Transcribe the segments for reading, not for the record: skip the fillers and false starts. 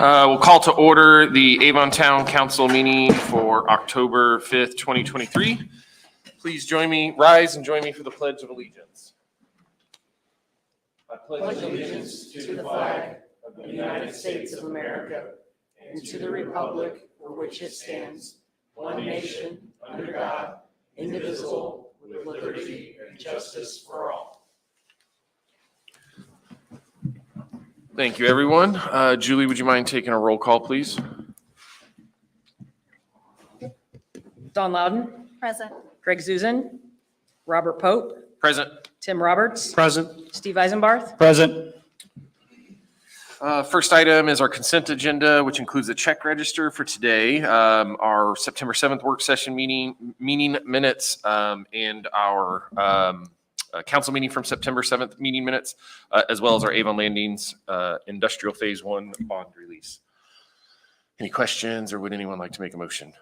We'll call to order the Avon Town Council meeting for October 5th, 2023. Please rise and join me for the Pledge of Allegiance. I pledge allegiance to the flag of the United States of America and to the republic for which it stands, one nation, under God, indivisible, with liberty and justice for all. Thank you, everyone. Julie, would you mind taking a roll call, please? Don Loudon. Present. Greg Zuzan. Robert Pope. Present. Tim Roberts. Present. Steve Eisenbarth. Present. First item is our consent agenda, which includes the check register for today, our September 7th work session meeting minutes, and our council meeting from September 7th meeting minutes, as well as our Avon Landings Industrial Phase 1 bond release. Any questions, or would anyone like to make a motion?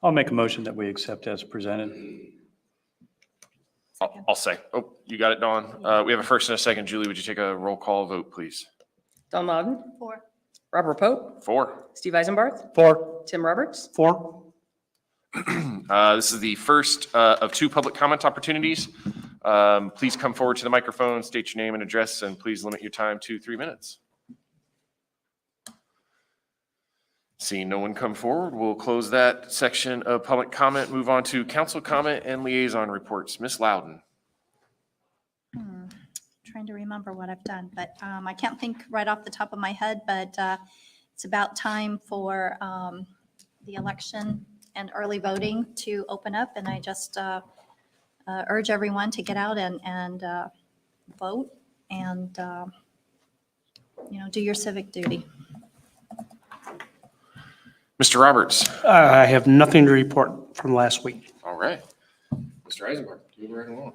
I'll make a motion that we accept as presented. I'll say. Oh, you got it, Dawn. We have a first and a second. Julie, would you take a roll call vote, please? Don Loudon. 4. Robert Pope. 4. Steve Eisenbarth. 4. Tim Roberts. 4. This is the first of 2 public comment opportunities. Please come forward to the microphone, state your name and address, and please limit your time to 3 minutes. Seeing no one come forward, we'll close that section of public comment, move on to council comment and liaison reports. Ms. Loudon. Trying to remember what I've done, but I can't think right off the top of my head, but it's about time for the election and early voting to open up, and I just urge everyone to get out and vote and do your civic duty. Mr. Roberts. I have nothing to report from last week. All right. Mr. Eisenberg, move right along.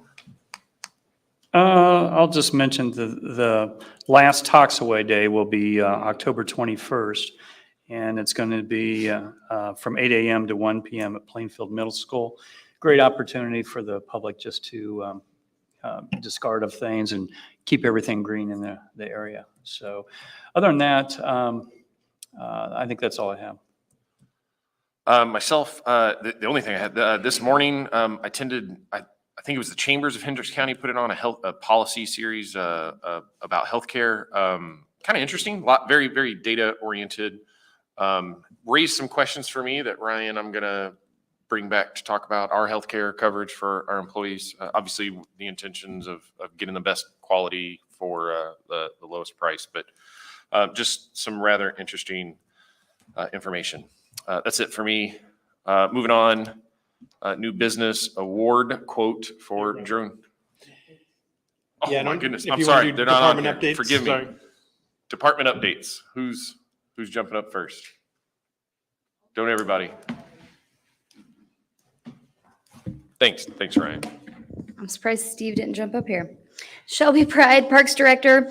I'll just mention the last Talks Away Day will be October 21st, and it's going to be from 8 a.m. to 1 p.m. at Plainfield Middle School. Great opportunity for the public just to discard of things and keep everything green in the area. So other than that, I think that's all I have. Myself, the only thing I had this morning, I attended, I think it was the Chambers of Hendricks County put it on a policy series about healthcare. Kind of interesting, very, very data oriented. Raised some questions for me that Ryan, I'm going to bring back to talk about our healthcare coverage for our employees. Obviously, the intentions of getting the best quality for the lowest price, but just some rather interesting information. That's it for me. Moving on, new business award quote for drone. Oh Yeah, my goodness! if I'm you wanna sorry, do they're not on department here. updates, Forgive me. sorry. Department updates. Who's jumping up first? Don't everybody. Thanks, Ryan. I'm surprised Steve didn't jump up here. Shelby Pride, Parks Director.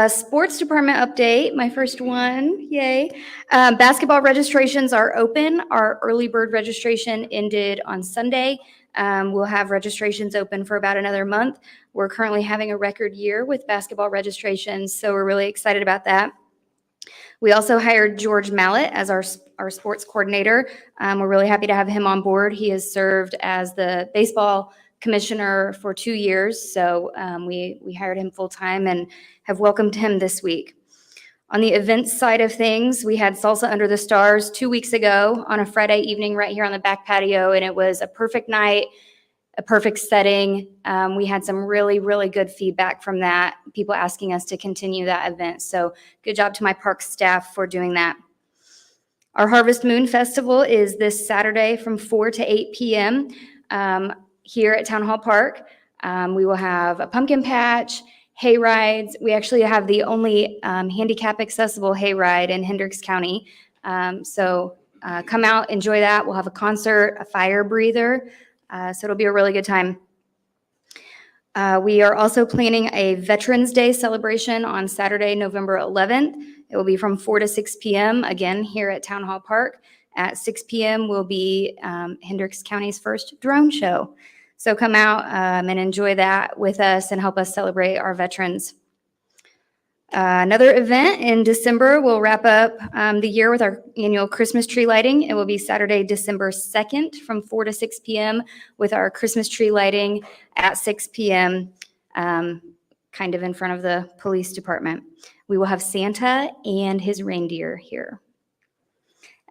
Sports Department update, my first one, yay. Basketball registrations are open. Our early bird registration ended on Sunday. We'll have registrations open for about another month. We're currently having a record year with basketball registrations, so we're really excited about that. We also hired George Mallett as our sports coordinator. We're really happy to have him on board. He has served as the baseball commissioner for 2 years, so we hired him full-time and have welcomed him this week. On the events side of things, we had Salsa Under the Stars 2 weeks ago on a Friday evening right here on the back patio, and it was a perfect night, a perfect setting. We had some really, really good feedback from that, people asking us to continue that event, so good job to my park staff for doing that. Our Harvest Moon Festival is this Saturday from 4 to 8 p.m. Here at Town Hall Park. We will have a pumpkin patch, hay rides. We actually have the only handicap accessible hay ride in Hendricks County. So come out, enjoy that. We'll have a concert, a fire breather. So it'll be a really good time. We are also planning a Veterans Day celebration on Saturday, November 11th. It will be from 4 to 6 p.m. again here at Town Hall Park. At 6 p.m. will be Hendricks County's first drone show. So come out and enjoy that with us and help us celebrate our veterans. Another event in December, we'll wrap up the year with our annual Christmas tree lighting. It will be Saturday, December 2nd from 4 to 6 p.m. with our Christmas tree lighting at 6 p.m. Kind of in front of the police department. We will have Santa and his reindeer here.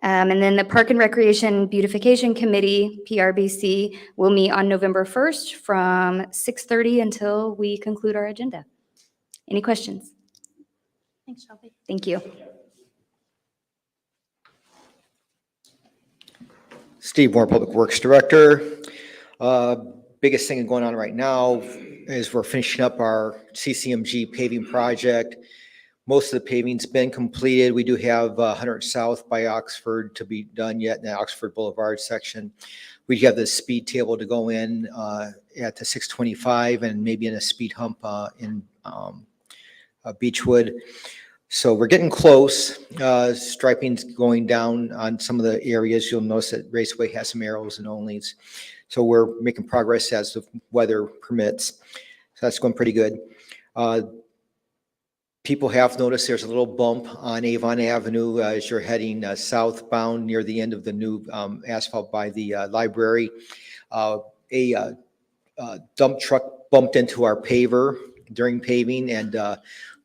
And then the Park and Recreation Beautification Committee, PRBC, will meet on November 1st from 6:30 until we conclude our agenda. Any questions? Thanks, Shelby. Thank you. Steve Moore, Public Works Director. Biggest thing going on right now is we're finishing up our CCMG paving project. Most of the paving's been completed. We do have 100 South by Oxford to be done yet in the Oxford Boulevard section. We have the speed table to go in at the 625 and maybe in a speed hump in Beechwood. So we're getting close. Striping's going down on some of the areas. You'll notice that Raceway has some arrows and onlys. So we're making progress as the weather permits. So that's going pretty good. People have noticed there's a little bump on Avon Avenue as you're heading southbound near the end of the new asphalt by the library. A dump truck bumped into our paver during paving and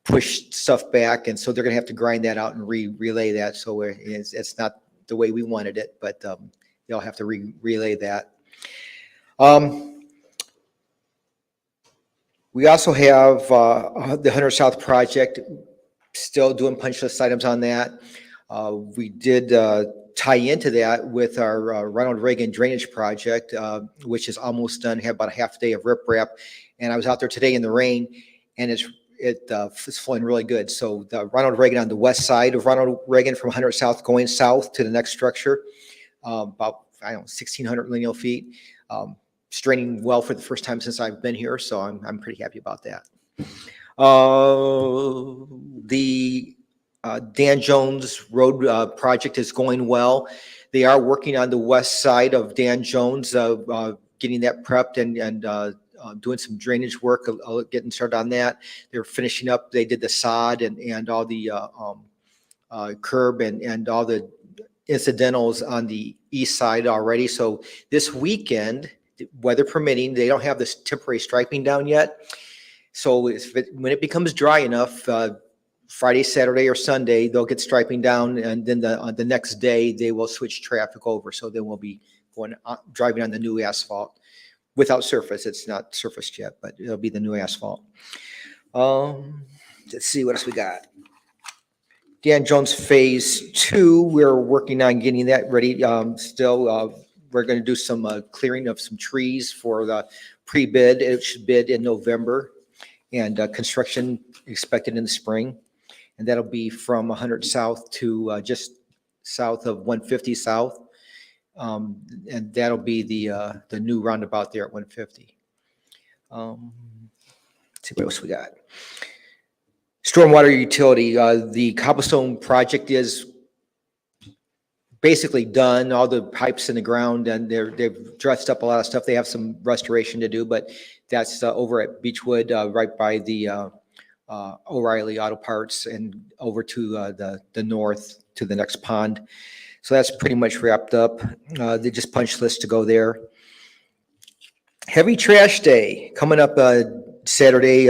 pushed stuff back. And so they're going to have to grind that out and relay that. So it's not the way we wanted it, but they'll have to relay that. We also have the 100 South project, still doing punch list items on that. We did tie into that with our Ronald Reagan drainage project, which is almost done. Have about a half a day of riprap. And I was out there today in the rain, and it's flowing really good. So the Ronald Reagan on the west side of Ronald Reagan from 100 South going south to the next structure, about, 1,600 lineal feet. Straining well for the first time since I've been here, so I'm pretty happy about that. The Dan Jones Road project is going well. They are working on the west side of Dan Jones, getting that prepped and doing some drainage work, getting started on that. They're finishing up. They did the sod and all the curb and all the incidentals on the east side already. So this weekend, weather permitting, they don't have this temporary striping down yet. So when it becomes dry enough, Friday, Saturday, or Sunday, they'll get striping down, and then the next day they will switch traffic over. So then we'll be driving on the new asphalt without surface. It's not surfaced yet, but it'll be the new asphalt. Let's see what else we got. Dan Jones Phase 2, we're working on getting that ready. Still, we're going to do some clearing of some trees for the pre-bid. It should bid in November, and construction expected in the spring. And that'll be from 100 South to just south of 150 South. And that'll be the new roundabout there at 150. Let's see what else we got. Stormwater utility, the cobblestone project is basically done. All the pipes in the ground, and they've dressed up a lot of stuff. They have some restoration to do, but that's over at Beechwood, right by the O'Reilly Auto Parts, and over to the north to the next pond. So that's pretty much wrapped up. They just punch list to go there. Heavy trash day coming up Saturday,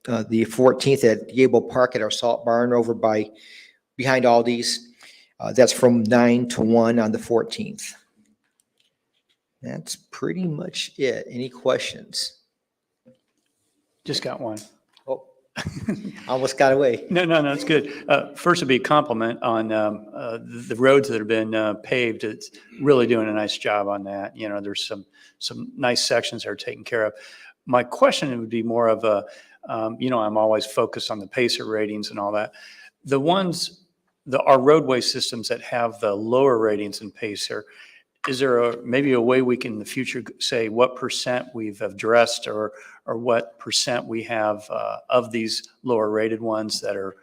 the 14th at Gable Park at our salt barn over behind Aldi's. That's from 9 to 1 on the 14th. That's pretty much it. Any questions? Just got one. Oh, almost got away. No, it's good. First, it'd be a compliment on the roads that have been paved. It's really doing a nice job on that. You know, there's some nice sections that are taken care of. My question would be more of a, I'm always focused on the PACER ratings and all that. The ones, our roadway systems that have the lower ratings in PACER, is there maybe a way we can in the future say what percent we've addressed or what percent we have of these lower rated ones that are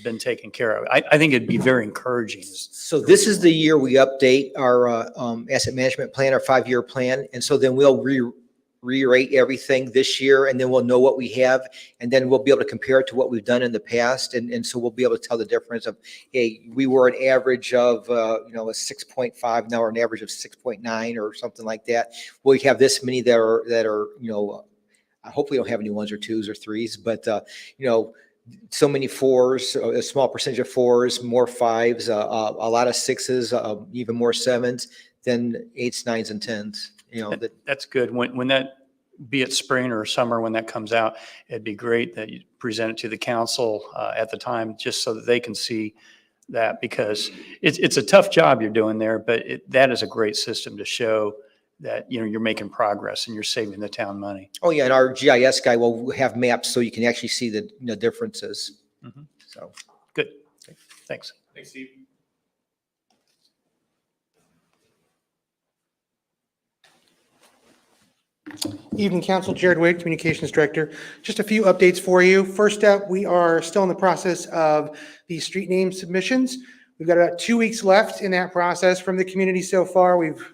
been taken care of? I think it'd be very encouraging. So this is the year we update our asset management plan, our 5-year plan. And so then we'll re-rate everything this year, and then we'll know what we have, and then we'll be able to compare it to what we've done in the past, and so we'll be able to tell the difference of, hey, we were an average of, a 6.5, now we're an average of 6.9 or something like that. We have this many that are, I hope we don't have any ones or twos or threes, but, so many fours, a small percentage of fours, more fives, a lot of sixes, even more sevens, then eights, nines, and tens. That's good. When that, be it spring or summer, when that comes out, it'd be great that you present it to the council at the time, just so that they can see that, because it's a tough job you're doing there, but that is a great system to show that, you're making progress and you're saving the town money. Oh, yeah, and our GIS guy will have maps so you can actually see the differences. Mhm. So. Good. Thanks. Thanks, Steve. Evening, Council. Jared Wade, Communications Director. Just a few updates for you. First up, we are still in the process of the street name submissions. We've got about 2 weeks left in that process. From the community so far, we've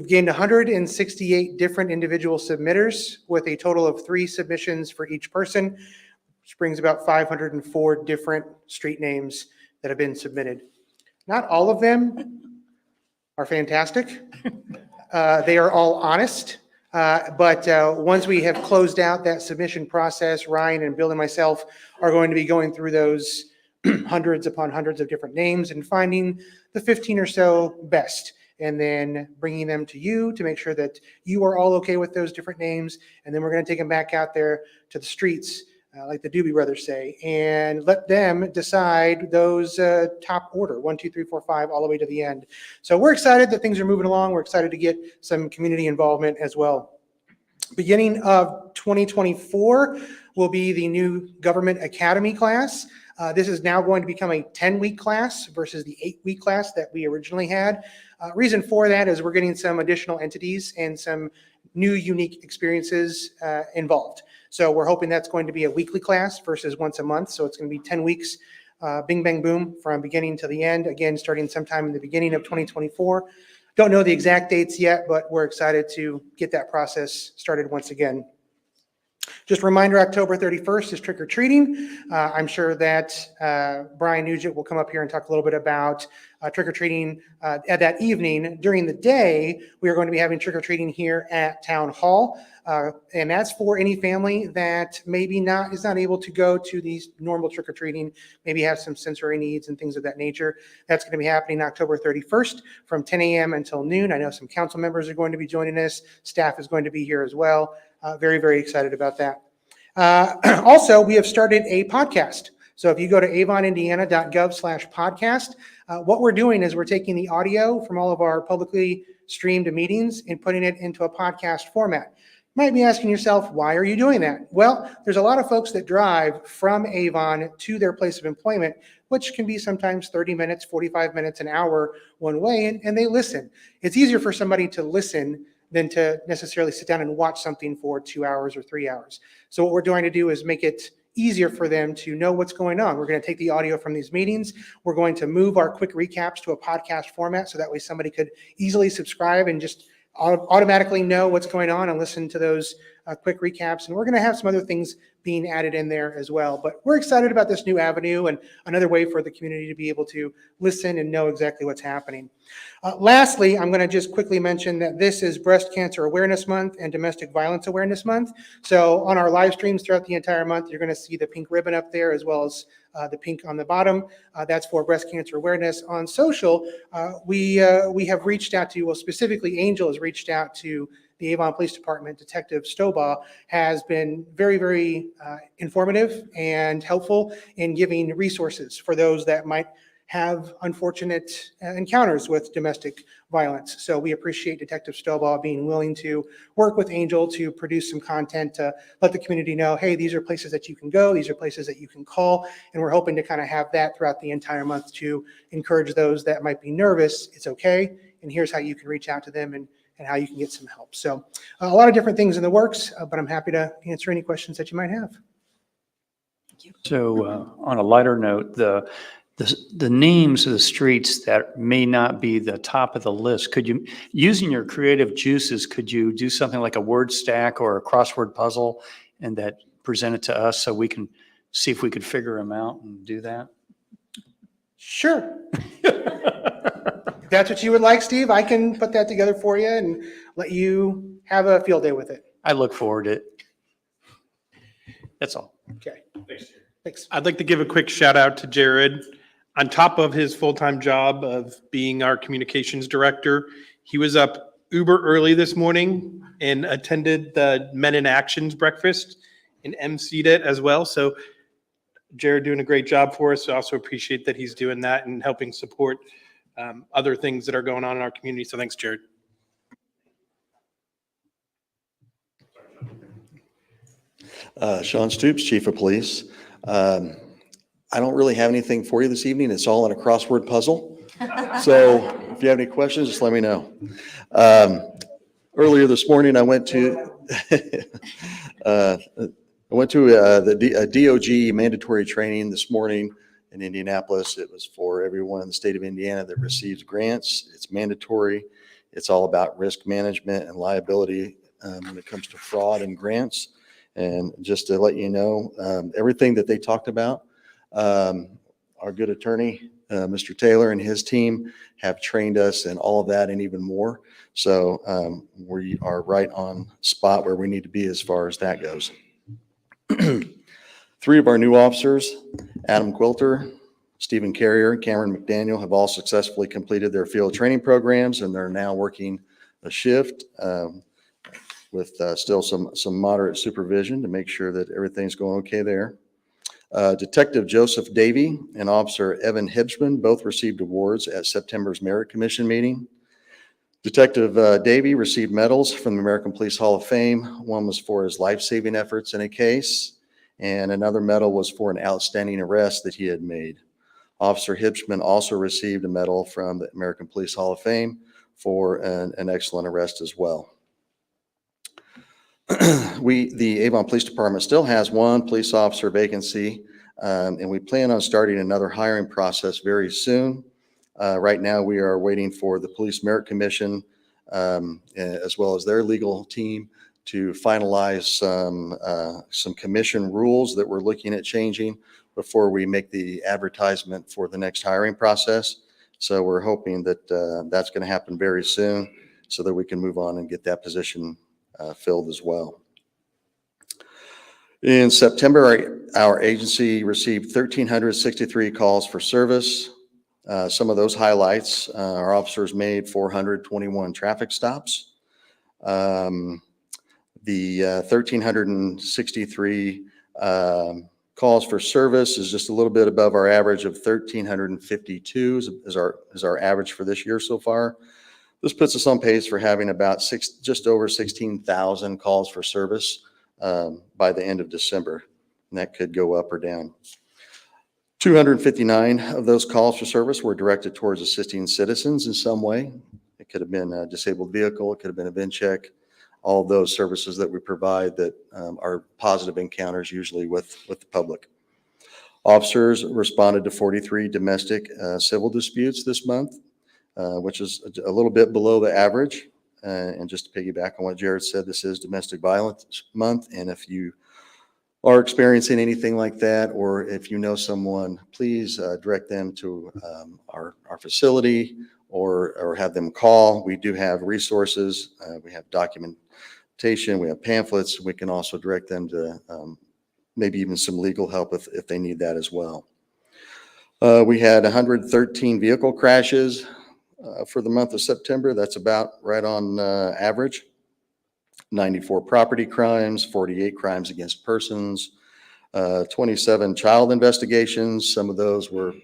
gained 168 different individual submitters with a total of 3 submissions for each person, which brings about 504 different street names that have been submitted. Not all of them are fantastic. They are all honest. But once we have closed out that submission process, Ryan and Bill and myself are going to be going through those hundreds upon hundreds of different names and finding the 15 or so best, and then bringing them to you to make sure that you are all okay with those different names. And then we're going to take them back out there to the streets, like the Doobie Brothers say, and let them decide those top order, 1, 2, 3, 4, 5, all the way to the end. So we're excited that things are moving along. We're excited to get some community involvement as well. Beginning of 2024 will be the new Government Academy class. This is now going to become a 10-week class versus the 8-week class that we originally had. Reason for that is we're getting some additional entities and some new unique experiences involved. So we're hoping that's going to be a weekly class versus once a month. So it's going to be 10 weeks, bing, bang, boom, from beginning to the end. Again, starting sometime in the beginning of 2024. Don't know the exact dates yet, but we're excited to get that process started once again. Just a reminder, October 31st is trick or treating. I'm sure that Brian Nugent will come up here and talk a little bit about trick or treating at that evening. During the day, we are going to be having trick or treating here at Town Hall. And that's for any family that maybe is not able to go to these normal trick or treating, maybe have some sensory needs and things of that nature. That's going to be happening October 31st from 10 a.m. until noon. I know some council members are going to be joining us. Staff is going to be here as well. Very, very excited about that. Also, we have started a podcast. So if you go to avonindiana.gov/podcast, what we're doing is we're taking the audio from all of our publicly streamed meetings and putting it into a podcast format. You might be asking yourself, why are you doing that? Well, there's a lot of folks that drive from Avon to their place of employment, which can be sometimes 30 minutes, 45 minutes, an hour one way, and they listen. It's easier for somebody to listen than to necessarily sit down and watch something for 2 hours or 3 hours. So what we're going to do is make it easier for them to know what's going on. We're going to take the audio from these meetings. We're going to move our quick recaps to a podcast format so that way somebody could easily subscribe and just automatically know what's going on and listen to those quick recaps. And we're going to have some other things being added in there as well. But we're excited about this new avenue and another way for the community to be able to listen and know exactly what's happening. Lastly, I'm going to just quickly mention that this is Breast Cancer Awareness Month and Domestic Violence Awareness Month. So on our live streams throughout the entire month, you're going to see the pink ribbon up there as well as the pink on the bottom. That's for breast cancer awareness. On social, we have reached out to, well, specifically Angel has reached out to the Avon Police Department. Detective Stobaugh has been very, very informative and helpful in giving resources for those that might have unfortunate encounters with domestic violence. So we appreciate Detective Stobaugh being willing to work with Angel to produce some content to let the community know, hey, these are places that you can go, these are places that you can call, and we're hoping to kind of have that throughout the entire month to encourage those that might be nervous. It's okay, and here's how you can reach out to them and how you can get some help. So a lot of different things in the works, but I'm happy to answer any questions that you might have. So on a lighter note, the the names of the streets that may not be the top of the list, could you, using your creative juices, could you do something like a word stack or a crossword puzzle and that present it to us so we can see if we could figure them out and do that? Sure. If that's what you would like, Steve, I can put that together for you and let you have a field day with it. I look forward to it. That's all. Okay. Thanks. I'd like to give a quick shout out to Jared. On top of his full-time job of being our communications director, he was up uber early this morning and attended the Men in Actions breakfast and emceed it as well. So Jared doing a great job for us. I also appreciate that he's doing that and helping support other things that are going on in our community. So thanks, Jared. Sean Stoops, Chief of Police. I don't really have anything for you this evening. It's all in a crossword puzzle. So if you have any questions, just let me know. Earlier this morning, I went to the DOG mandatory training this morning in Indianapolis. It was for everyone in the state of Indiana that receives grants. It's mandatory. It's all about risk management and liability when it comes to fraud and grants. And just to let you know, everything that they talked about, our good attorney, Mr. Taylor and his team have trained us in all of that and even more. So we are right on spot where we need to be as far as that goes. 3 of our new officers, Adam Quilter, Stephen Carrier, and Cameron McDaniel, have all successfully completed their field training programs, and they're now working a shift with still some moderate supervision to make sure that everything's going okay there. Detective Joseph Davey and Officer Evan Hibsman both received awards at September's Merit Commission meeting. Detective Davey received medals from the American Police Hall of Fame. One was for his life-saving efforts in a case, and another medal was for an outstanding arrest that he had made. Officer Hibsman also received a medal from the American Police Hall of Fame for an excellent arrest as well. The Avon Police Department still has 1 police officer vacancy, and we plan on starting another hiring process very soon. Right now, we are waiting for the Police Merit Commission, as well as their legal team, to finalize some commission rules that we're looking at changing before we make the advertisement for the next hiring process. So we're hoping that that's going to happen very soon so that we can move on and get that position filled as well. In September, our agency received 1,363 calls for service. Some of those highlights, our officers made 421 traffic stops. The 1,363 calls for service is just a little bit above our average of 1,352 is our average for this year so far. This puts us on pace for having about just over 16,000 calls for service by the end of December, and that could go up or down. 259 of those calls for service were directed towards assisting citizens in some way. It could have been a disabled vehicle, it could have been a VIN check, all of those services that we provide that are positive encounters usually with the public. Officers responded to 43 domestic civil disputes this month, which is a little bit below the average. And just to piggyback on what Jared said, this is Domestic Violence Month. And if you are experiencing anything like that, or if you know someone, please direct them to our facility or have them call. We do have resources. We have documentation. We have pamphlets. We can also direct them to maybe even some legal help if they need that as well. We had 113 vehicle crashes for the month of September. That's about right on average. 94 property crimes, 48 crimes against persons, 27 child investigations. Some of those were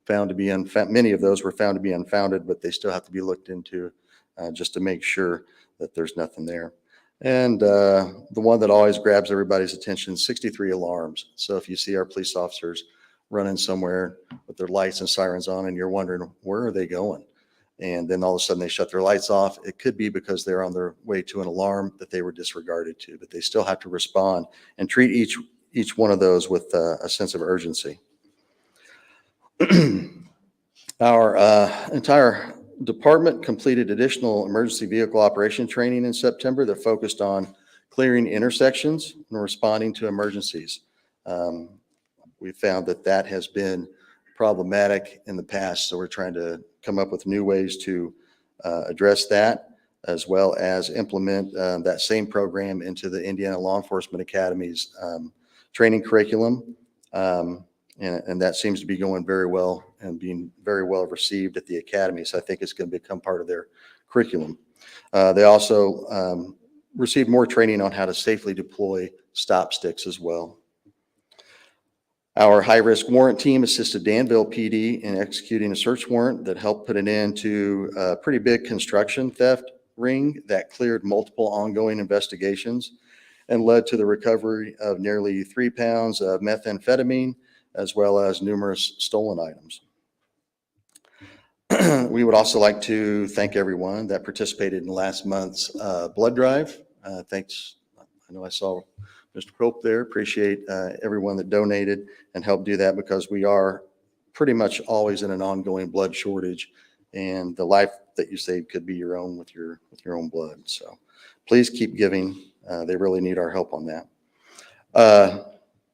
found to be many of those were found to be unfounded, but they still have to be looked into just to make sure that there's nothing there. And the one that always grabs everybody's attention, 63 alarms. So if you see our police officers running somewhere with their lights and sirens on and you're wondering, where are they going? And then all of a sudden they shut their lights off. It could be because they're on their way to an alarm that they were disregarded to, but they still have to respond and treat each one of those with a sense of urgency. Our entire department completed additional emergency vehicle operation training in September that focused on clearing intersections and responding to emergencies. We found that that has been problematic in the past, so we're trying to come up with new ways to address that, as well as implement that same program into the Indiana Law Enforcement Academy's training curriculum. And that seems to be going very well and being very well received at the academy. So I think it's going to become part of their curriculum. They also received more training on how to safely deploy stop sticks as well. Our high-risk warrant team assisted Danville PD in executing a search warrant that helped put an end to a pretty big construction theft ring that cleared multiple ongoing investigations and led to the recovery of nearly 3 pounds of methamphetamine, as well as numerous stolen items. We would also like to thank everyone that participated in last month's blood drive. Thanks. I know I saw Mr. Pope there. Appreciate everyone that donated and helped do that, because we are pretty much always in an ongoing blood shortage, and the life that you save could be your own with your own blood. So please keep giving. They really need our help on that.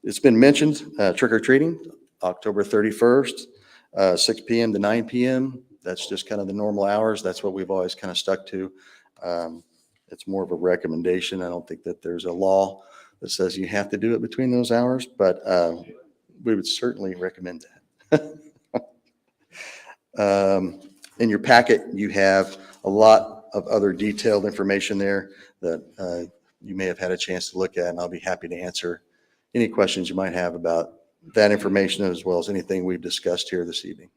It's been mentioned, trick or treating, October 31st, 6 p.m. to 9 p.m. That's just kind of the normal hours. That's what we've always kind of stuck to. It's more of a recommendation. I don't think that there's a law that says you have to do it between those hours, but we would certainly recommend that. In your packet, you have a lot of other detailed information there that you may have had a chance to look at, and I'll be happy to answer any questions you might have about that information, as well as anything we've discussed here this evening.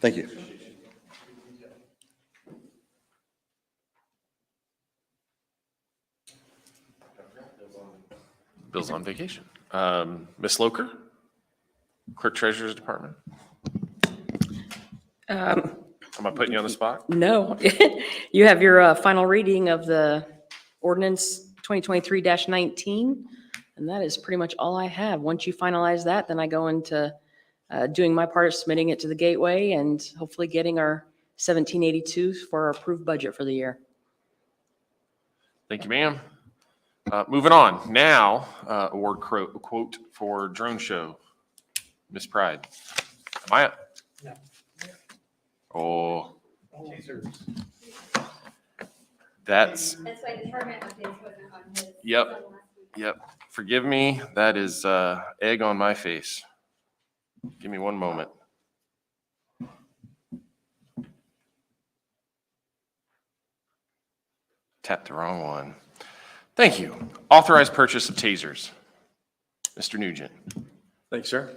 Thank you. Bill's on vacation. Ms. Loker, Clerk Treasurer's Department. Am I putting you on the spot? No. You have your final reading of the ordinance 2023-19, and that is pretty much all I have. Once you finalize that, then I go into doing my part of submitting it to the gateway and hopefully getting our 1782 for our approved budget for the year. Thank you, ma'am. Moving on. Now, award quote for drone show. Ms. Pride. Am I up? No. Oh. That's why department updates wasn't on his. Yep. Yep. Forgive me. That is egg on my face. Give me one moment. Tapped the wrong one. Thank you. Authorized purchase of tasers. Mr. Nugent. Thanks, sir.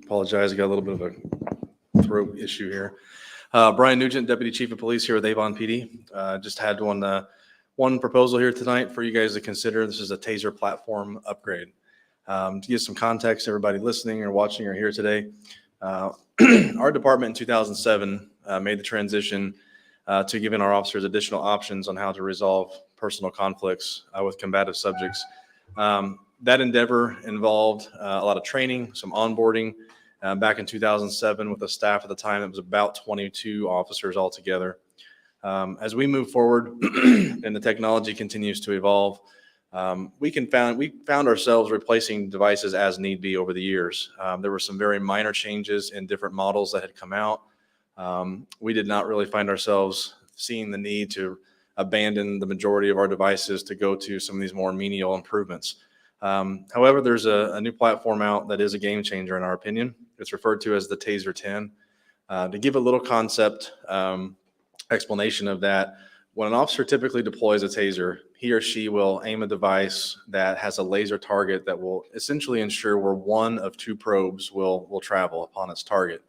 Apologize, I got a little bit of a throat issue here. Brian Nugent, Deputy Chief of Police here with Avon PD. Just had one proposal here tonight for you guys to consider. This is a taser platform upgrade. To give some context, everybody listening or watching or here today, our department in 2007 made the transition to giving our officers additional options on how to resolve personal conflicts with combative subjects. That endeavor involved a lot of training, some onboarding. Back in 2007 with a staff at the time, it was about 22 officers altogether. As we move forward and the technology continues to evolve, we found ourselves replacing devices as need be over the years. There were some very minor changes in different models that had come out. We did not really find ourselves seeing the need to abandon the majority of our devices to go to some of these more menial improvements. However, there's a new platform out that is a game changer in our opinion. It's referred to as the Taser 10. To give a little concept explanation of that, when an officer typically deploys a taser, he or she will aim a device that has a laser target that will essentially ensure where one of two probes will travel upon its target.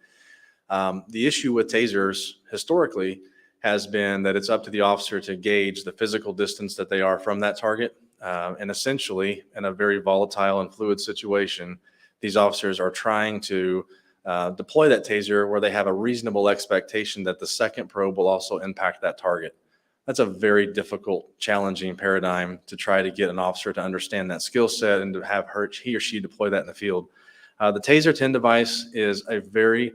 The issue with tasers historically has been that it's up to the officer to gauge the physical distance that they are from that target. And essentially, in a very volatile and fluid situation, these officers are trying to deploy that taser where they have a reasonable expectation that the second probe will also impact that target. That's a very difficult, challenging paradigm to try to get an officer to understand that skill set and to have he or she deploy that in the field. The TASER 10 device is a very,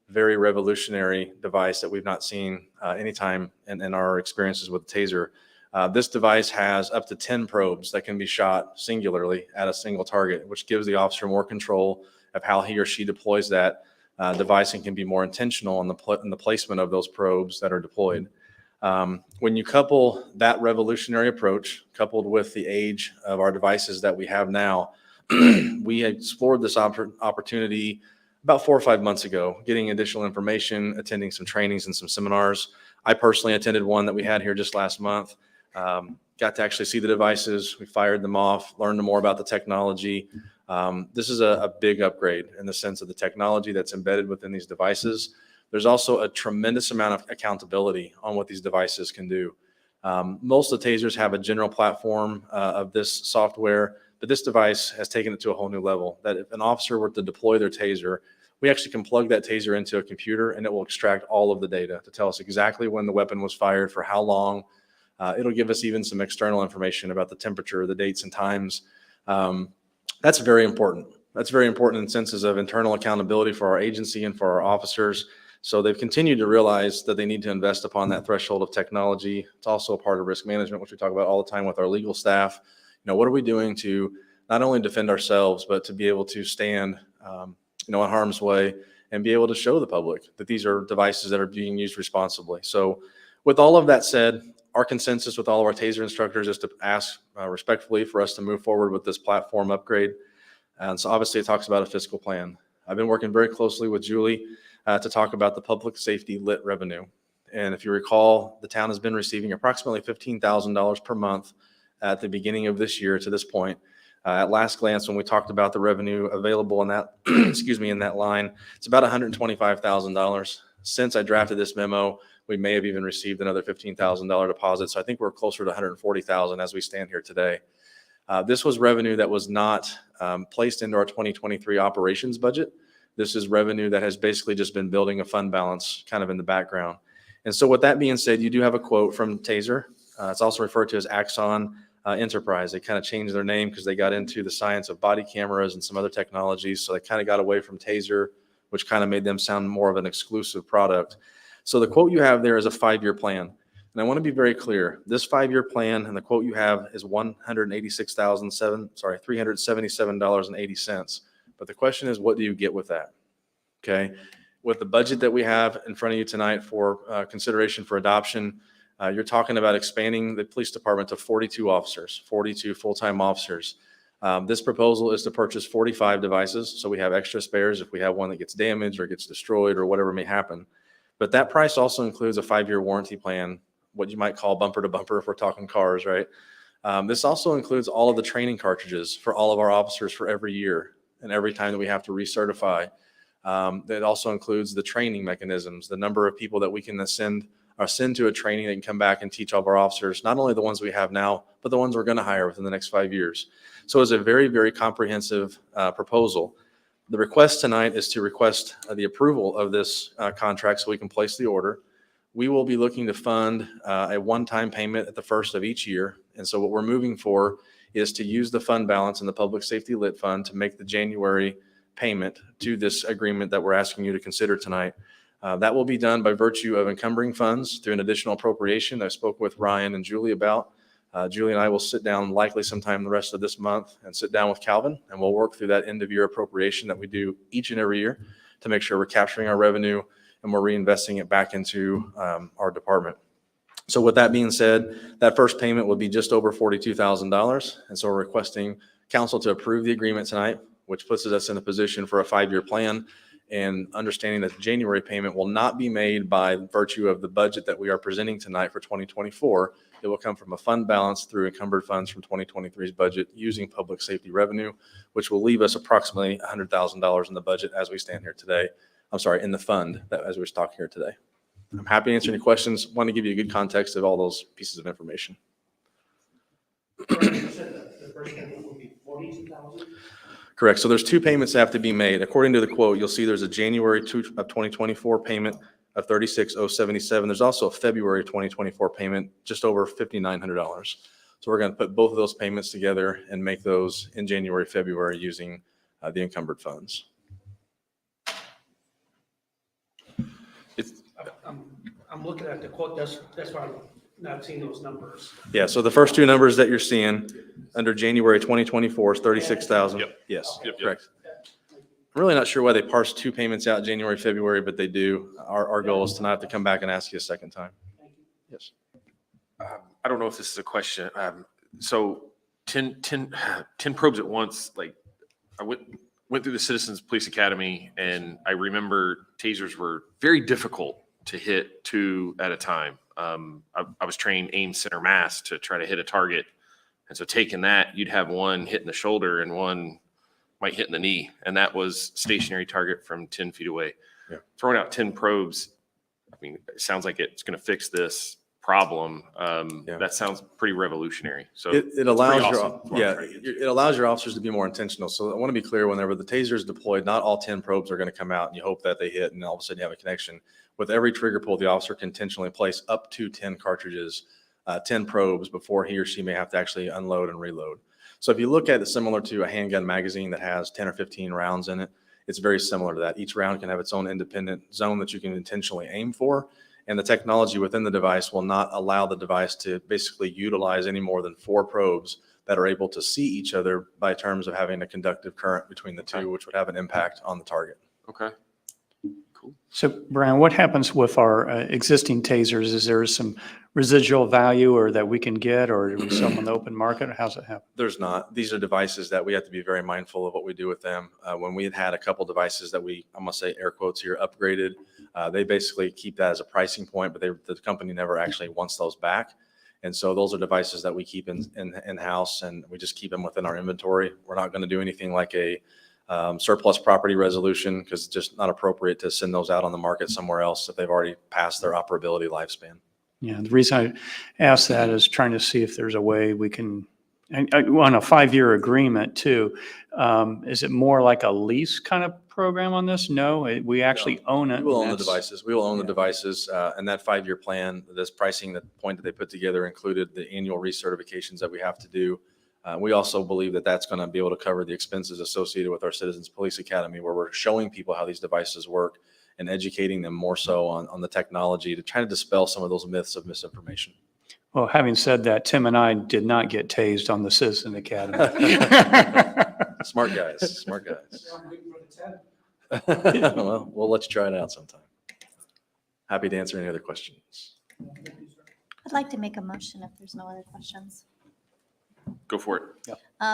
very revolutionary device that we've not seen anytime in our experiences with the TASER. This device has up to 10 probes that can be shot singularly at a single target, which gives the officer more control of how he or she deploys that device and can be more intentional in the placement of those probes that are deployed. When you couple that revolutionary approach, coupled with the age of our devices that we have now, we explored this opportunity about 4 or 5 months ago, getting additional information, attending some trainings and some seminars. I personally attended one that we had here just last month. Got to actually see the devices. We fired them off, learned more about the technology. This is a big upgrade in the sense of the technology that's embedded within these devices. There's also a tremendous amount of accountability on what these devices can do. Most of the TASERs have a general platform of this software, but this device has taken it to a whole new level, that if an officer were to deploy their TASER, we actually can plug that TASER into a computer and it will extract all of the data to tell us exactly when the weapon was fired, for how long. It'll give us even some external information about the temperature, the dates and times. That's very important. That's very important in senses of internal accountability for our agency and for our officers. So they've continued to realize that they need to invest upon that threshold of technology. It's also a part of risk management, which we talk about all the time with our legal staff. What are we doing to not only defend ourselves, but to be able to stand, in harm's way and be able to show the public that these are devices that are being used responsibly. So with all of that said, our consensus with all of our TASER instructors is to ask respectfully for us to move forward with this platform upgrade. And so obviously it talks about a fiscal plan. I've been working very closely with Julie to talk about the public safety lit revenue. And if you recall, the town has been receiving approximately $15,000 per month at the beginning of this year to this point. At last glance, when we talked about the revenue available in that, in that line, it's about $125,000. Since I drafted this memo, we may have even received another $15,000 deposit. So I think we're closer to $140,000 as we stand here today. This was revenue that was not placed into our 2023 operations budget. This is revenue that has basically just been building a fund balance kind of in the background. And so with that being said, you do have a quote from TASER. It's also referred to as Axon Enterprise. They kind of changed their name because they got into the science of body cameras and some other technologies. So they kind of got away from TASER, which kind of made them sound more of an exclusive product. So the quote you have there is a 5-year plan. And I want to be very clear. This 5-year plan and the quote you have is $377.80. But the question is, what do you get with that? Okay. With the budget that we have in front of you tonight for consideration for adoption, you're talking about expanding the police department to 42 officers, 42 full-time officers. This proposal is to purchase 45 devices. So we have extra spares if we have one that gets damaged or gets destroyed or whatever may happen. But that price also includes a 5-year warranty plan, what you might call bumper to bumper if we're talking cars, right? This also includes all of the training cartridges for all of our officers for every year and every time that we have to recertify. It also includes the training mechanisms, the number of people that we can send to a training that can come back and teach all of our officers, not only the ones we have now, but the ones we're going to hire within the next 5 years. So it's a very, very comprehensive proposal. The request tonight is to request the approval of this contract so we can place the order. We will be looking to fund a one-time payment at the first of each year. And so what we're moving for is to use the fund balance in the Public Safety Lit Fund to make the January payment to this agreement that we're asking you to consider tonight. That will be done by virtue of encumbering funds through an additional appropriation I spoke with Ryan and Julie about. Julie and I will sit down likely sometime the rest of this month and sit down with Calvin, and we'll work through that end-of-year appropriation that we do each and every year to make sure we're capturing our revenue and we're reinvesting it back into our department. So with that being said, that first payment will be just over $42,000. And so we're requesting council to approve the agreement tonight, which puts us in a position for a 5-year plan, and understanding that the January payment will not be made by virtue of the budget that we are presenting tonight for 2024. It will come from a fund balance through encumbered funds from 2023's budget using public safety revenue, which will leave us approximately $100,000 in the budget as we stand here today. I'm sorry, in the fund that as we're talking here today. I'm happy to answer any questions. Want to give you a good context of all those pieces of information. Correct. So there's 2 payments that have to be made. According to the quote, you'll see there's a January of 2024 payment of $36,077. There's also a February 2024 payment, just over $5,900. So we're going to put both of those payments together and make those in January, February using the encumbered funds. I'm looking at the quote, that's why I'm not seeing those numbers. Yeah, so the first two numbers that you're seeing under January 2024 is 36,000. Yep. Yes, Yep, yep. correct. I'm really not sure why they parse two payments out January, February, but they do. Our goal is to not have to come back and ask you a second time. Yes. I don't know if this is a question. So 10 probes at once, like I went through the Citizens Police Academy, and I remember tasers were very difficult to hit 2 at a time. I was trained aim center mass to try to hit a target. And so taking that, you'd have one hit in the shoulder and one might hit in the knee. And that was stationary target from 10 feet away. Yeah. Throwing out 10 probes, I mean, it sounds like it's going to fix this problem. Yeah. That sounds pretty revolutionary. So It allows pretty your, awesome. yeah, it allows your officers to be more intentional. So I want to be clear, whenever the taser is deployed, not all 10 probes are going to come out and you hope that they hit and all of a sudden you have a connection. With every trigger pull, the officer can intentionally place up to 10 cartridges, 10 probes before he or she may have to actually unload and reload. So if you look at it similar to a handgun magazine that has 10 or 15 rounds in it, it's very similar to that. Each round can have its own independent zone that you can intentionally aim for. And the technology within the device will not allow the device to basically utilize any more than 4 probes that are able to see each other by terms of having a conductive current between the two, which would have an impact on the target. Okay. Cool. So Brian, what happens with our existing tasers? Is there some residual value or that we can get, or do we sell them in the open market, or how's it happen? There's not. These are devices that we have to be very mindful of what we do with them. When we had a couple devices that I'm going to say air quotes here, upgraded, they basically keep that as a pricing point, but the company never actually wants those back. And so those are devices that we keep in-house, and we just keep them within our inventory. We're not going to do anything like a surplus property resolution, because it's just not appropriate to send those out on the market somewhere else if they've already passed their operability lifespan. Yeah, the reason I asked that is trying to see if there's a way we can, and on a 5-year agreement too. Is it more like a lease kind of program on this? No, we actually own it. We will own the That's- devices. We will own the yeah. devices. And that 5-year plan, this pricing, the point that they put together included the annual recertifications that we have to do. We also believe that that's going to be able to cover the expenses associated with our Citizens Police Academy, where we're showing people how these devices work and educating them more so on the technology to try to dispel some of those myths of misinformation. Well, having said that, Tim and I did not get tased on the Citizen Academy. Smart guys, smart guys. I'm waiting for the 10. Well, we'll let you try it out sometime. Happy to answer any other questions. I'd like to make a motion if there's no other questions. Go for it.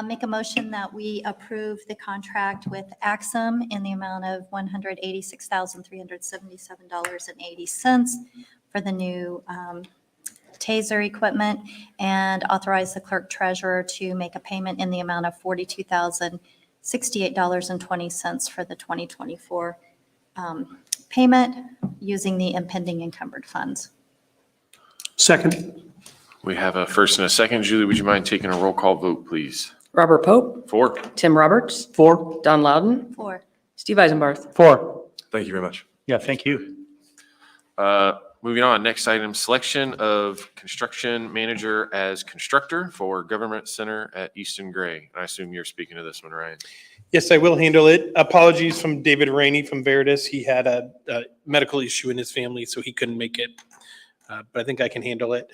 Make a motion that we approve the contract with Axum in the amount of $186,377.80 for the new taser equipment, and authorize the clerk treasurer to make a payment in the amount of $42,068.20 for the 2024 payment using the impending encumbered funds. Second. We have a first and a second. Julie, would you mind taking a roll call vote, please? Robert Pope, 4. Tim Roberts, 4. Don Loudon, 4. Steve Eisenbarth. 4. Thank you very much. Yeah, thank you. Moving on, next item, selection of construction manager as constructor for Government Center at Easton Gray. I assume you're speaking to this one, Ryan. Yes, I will handle it. Apologies from David Rainey from Veritas. He had a medical issue in his family, so he couldn't make it. But I think I can handle it.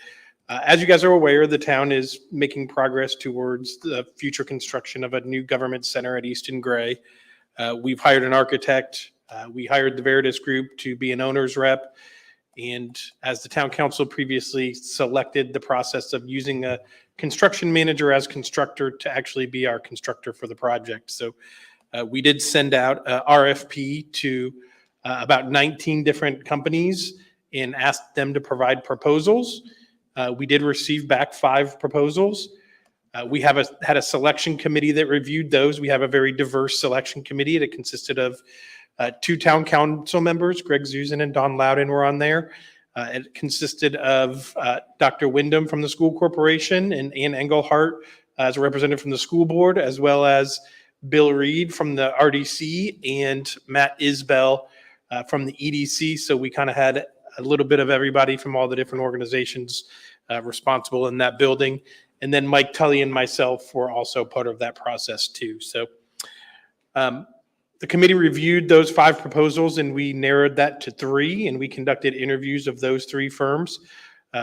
As you guys are aware, the town is making progress towards the future construction of a new government center at Easton Gray. We've hired an architect. We hired the Veritas Group to be an owner's rep. And as the town council previously selected the process of using a construction manager as constructor to actually be our constructor for the project. So we did send out a RFP to about 19 different companies and asked them to provide proposals. We did receive back 5 proposals. We have had a selection committee that reviewed those. We have a very diverse selection committee that consisted of 2 town council members, Greg Zuzan and Don Loudon were on there. It consisted of Dr. Wyndham from the school corporation and Ann Engelhart as a representative from the school board, as well as Bill Reed from the RDC and Matt Isbell from the EDC. So we kind of had a little bit of everybody from all the different organizations responsible in that building. And then Mike Tully and myself were also part of that process too. So the committee reviewed those 5 proposals and we narrowed that to 3, and we conducted interviews of those 3 firms.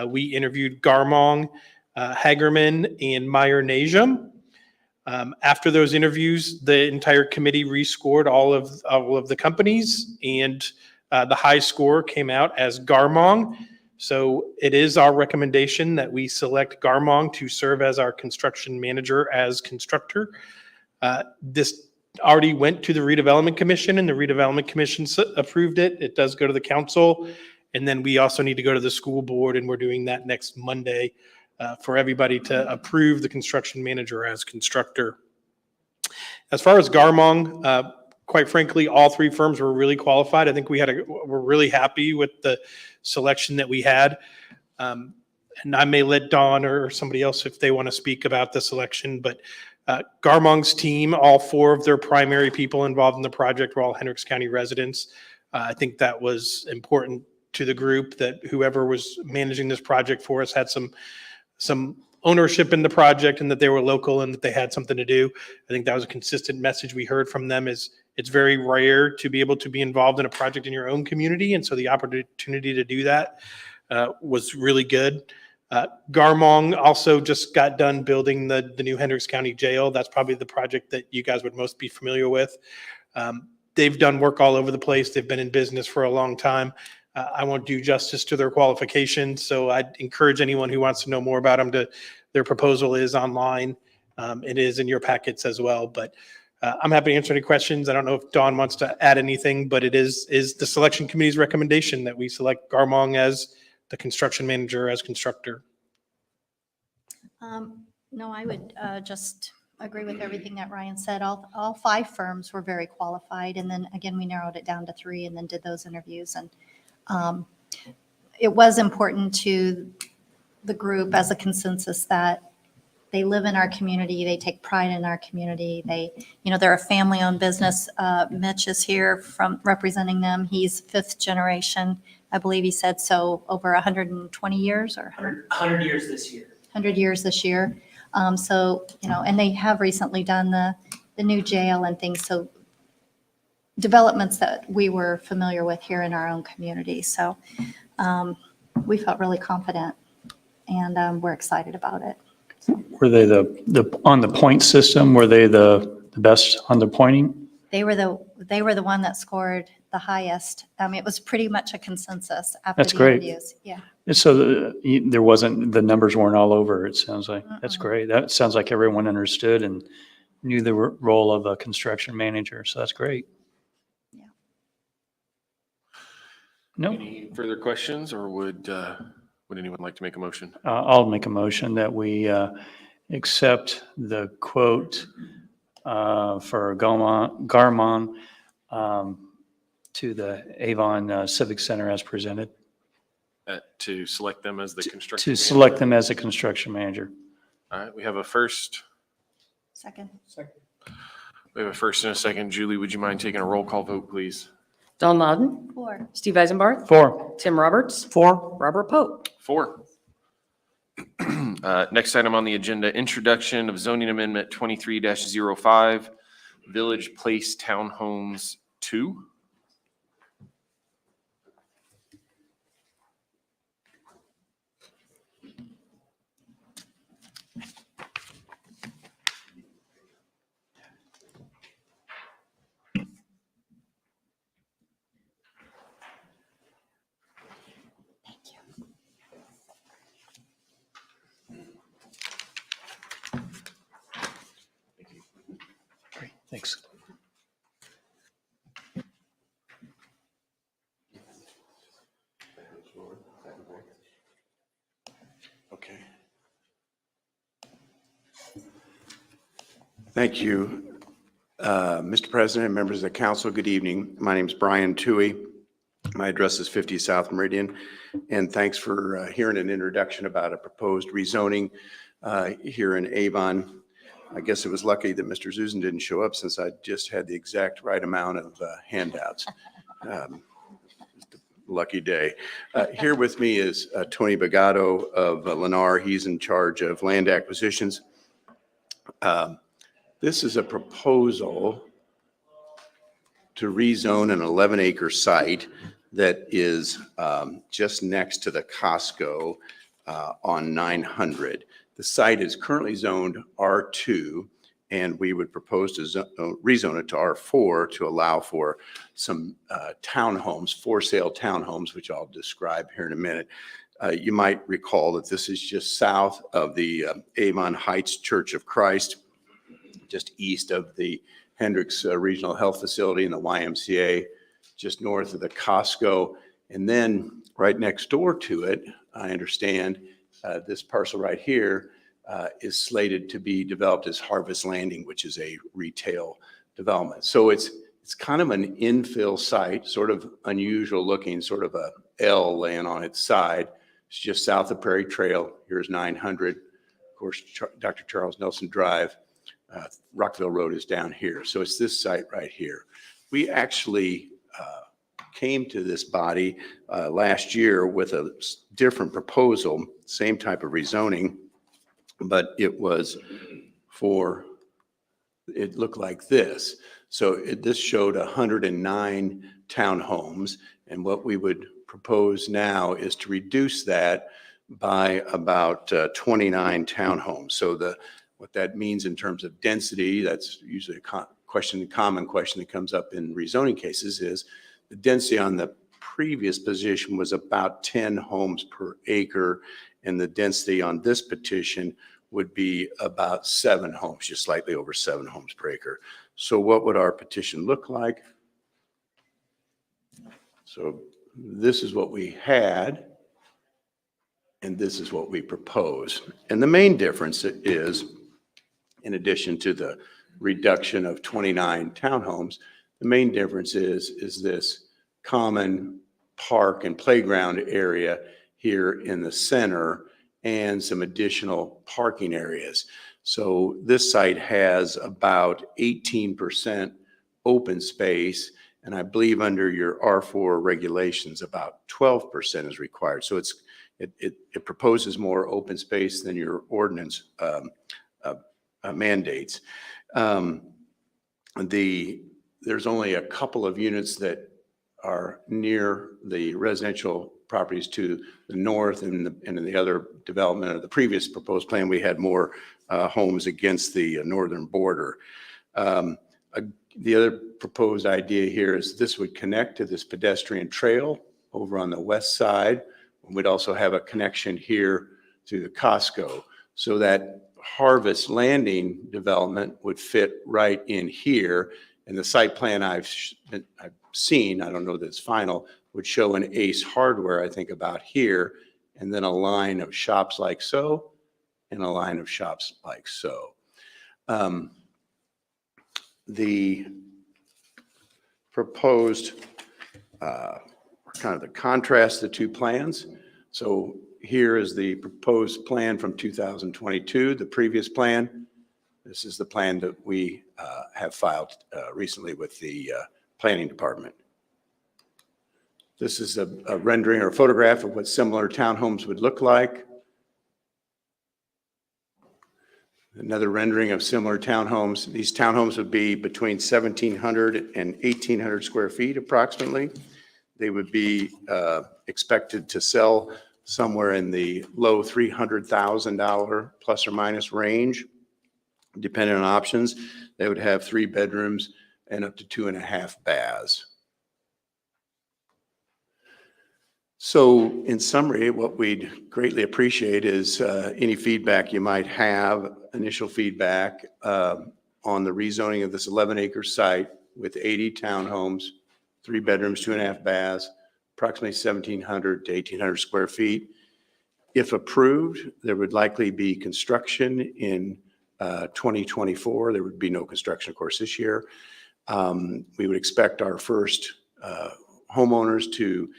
We interviewed Garmong, Hagerman, and Meyer Najum. After those interviews, the entire committee rescored all of the companies, and the high score came out as Garmong. So it is our recommendation that we select Garmong to serve as our construction manager as constructor. This already went to the redevelopment commission, and the redevelopment commission approved it. It does go to the council. And then we also need to go to the school board, and we're doing that next Monday for everybody to approve the construction manager as constructor. As far as Garmong, quite frankly, all 3 firms were really qualified. I think we're really happy with the selection that we had. And I may let Dawn or somebody else if they want to speak about the selection, but Garmong's team, all 4 of their primary people involved in the project were all Hendricks County residents. I think that was important to the group, that whoever was managing this project for us had some ownership in the project, and that they were local and that they had something to do. I think that was a consistent message we heard from them. Is it's very rare to be able to be involved in a project in your own community, and so the opportunity to do that was really good. Garmong also just got done building the new Hendricks County Jail. That's probably the project that you guys would most be familiar with. They've done work all over the place. They've been in business for a long time. I won't do justice to their qualifications, so I'd encourage anyone who wants to know more about them their proposal is online. It is in your packets as well, but I'm happy to answer any questions. I don't know if Dawn wants to add anything, but it is the selection committee's recommendation that we select Garmong as the construction manager as constructor. No, I would just agree with everything that Ryan said. All 5 firms were very qualified. And then again, we narrowed it down to 3 and then did those interviews. And it was important to the group as a consensus that they live in our community. They take pride in our community. They're a family-owned business. Mitch is here from representing them. He's 5th generation, I believe he said, so over 120 years or 100 years this year. 100 years this year. And they have recently done the new jail and things. So developments that we were familiar with here in our own community. So we felt really confident, and we're excited about it. Were they on the point system? Were they the best on the pointing? They were the one that scored the highest. It was pretty much a consensus after That's the great. interviews. Yeah. And so the numbers weren't all over, it sounds like. That's great. That sounds like everyone understood and knew the role of a construction manager, so that's great. Yeah. No, Any further questions, or would anyone like to make a motion? I'll make a motion that we accept the quote for Garmong to the Avon Civic Center as presented. To select them as the construction To manager? select them as a construction manager. All right, we have a first. Second. We have a first and a second. Julie, would you mind taking a roll call vote, please? Don Loudon, 4. Steve Eisenbarth, 4. Tim Roberts, 4. Robert Pope. 4. Next item on the agenda, introduction of zoning amendment 23-05, Village Place Townhomes 2. Great, thanks. Okay. Thank you, Mr. President and members of the council. Good evening. My name is Brian Toohey. My address is 50 South Meridian, and thanks for hearing an introduction about a proposed rezoning here in Avon. I guess it was lucky that Mr. Zusen didn't show up, since I just had the exact right amount of handouts. lucky day. Here with me is Tony Bagato of Lennar. He's in charge of land acquisitions. This is a proposal to rezone an 11-acre site that is just next to the Costco on 900. The site is currently zoned R2, and we would propose to rezone it to R4 to allow for some townhomes, for sale townhomes, which I'll describe here in a minute. You might recall that this is just south of the Avon Heights Church of Christ, just east of the Hendricks Regional Health Facility and the YMCA, just north of the Costco. And then right next door to it, I understand this parcel right here is slated to be developed as Harvest Landing, which is a retail development. So it's kind of an infill site, sort of unusual looking, sort of a L laying on its side. It's just south of Prairie Trail. Here's 900. Of course, Dr. Charles Nelson Drive. Rockville Road is down here. So it's this site right here. We actually came to this body last year with a different proposal, same type of rezoning, but it was for, it looked like this. So this showed 109 townhomes, and what we would propose now is to reduce that by about 29 townhomes. So what that means in terms of density, that's usually a common question that comes up in rezoning cases, is the density on the previous position was about 10 homes per acre, and the density on this petition would be about 7 homes, just slightly over 7 homes per acre. So what would our petition look like? So this is what we had, and this is what we propose. And the main difference is, in addition to the reduction of 29 townhomes, the main difference is this common park and playground area here in the center and some additional parking areas. So this site has about 18% open space, and I believe under your R4 regulations, about 12% is required. So it proposes more open space than your ordinance mandates. There's only a couple of units that are near the residential properties to the north, and in the other development of the previous proposed plan, we had more homes against the northern border. The other proposed idea here is this would connect to this pedestrian trail over on the west side. We'd also have a connection here to the Costco, so that Harvest Landing development would fit right in here. And the site plan I've seen, I don't know that it's final, would show an Ace Hardware, I think about here, and then a line of shops like so, and a line of shops like so. The proposed, kind of the contrast the two plans. So here is the proposed plan from 2022, the previous plan. This is the plan that we have filed recently with the planning department. This is a rendering or a photograph of what similar townhomes would look like. Another rendering of similar townhomes. These townhomes would be between 1,700 and 1,800 square feet approximately. They would be expected to sell somewhere in the low $300,000 plus or minus range, depending on options. They would have 3 bedrooms and up to 2.5 baths. So in summary, what we'd greatly appreciate is any feedback you might have, initial feedback on the rezoning of this 11-acre site with 80 townhomes, 3 bedrooms, 2.5 baths, approximately 1,700 to 1,800 square feet. If approved, there would likely be construction in 2024. There would be no construction, of course, this year. We would expect our first homeowners to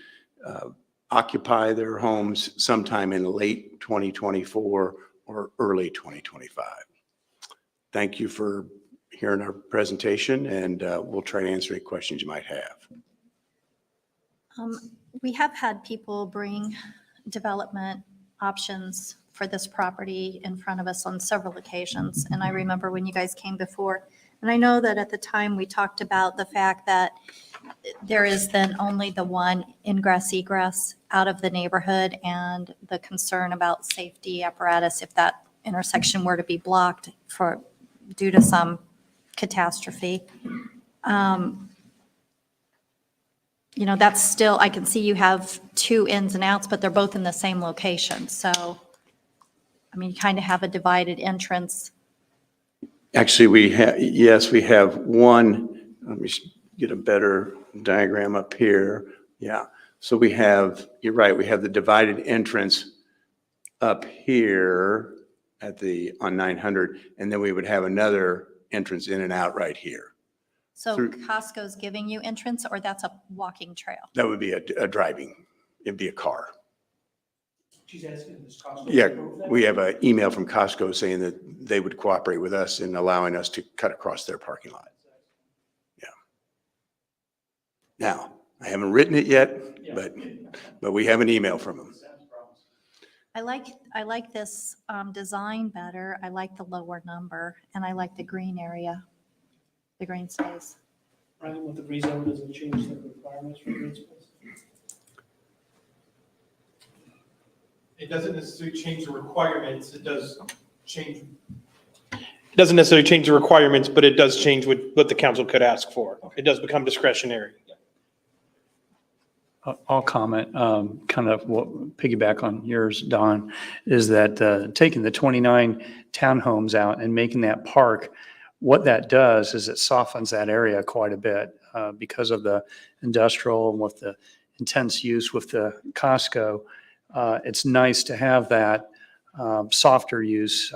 occupy their homes sometime in late 2024 or early 2025. Thank you for hearing our presentation, and we'll try to answer any questions you might have. we have had people bring development options for this property in front of us on several occasions. And I remember when you guys came before, and I know that at the time we talked about the fact that there is then only the one ingress egress out of the neighborhood and the concern about safety apparatus if that intersection were to be blocked due to some catastrophe. You know, that's still, I can see you have two ins and outs, but they're both in the same location. So, I mean, you kind of have a divided entrance. Actually, we have, yes, we have one, let me get a better diagram up here. Yeah, so we have, you're right, we have the divided entrance up here on 900, and then we would have another entrance in and out right here. So Through- Costco's giving you entrance, or that's a walking trail? That would be a driving, it'd be a car. She's asking, does Costco Yeah, approve that? we have an email from Costco saying that they would cooperate with us in allowing us to cut across their parking lot. Yeah. Now, I haven't written it yet, but we have an email from them. I like this design better. I like the lower number, and I like the green area, the green space. Brian, with the rezone, does it change the requirements for green space? It doesn't necessarily change the requirements, it does change. It doesn't necessarily change the requirements, but it does change what the council could ask for. It does become discretionary. I'll comment, kind of piggyback on yours, Don, is that taking the 29 townhomes out and making that park, what that does is it softens that area quite a bit because of the industrial and with the intense use with the Costco. It's nice to have that softer use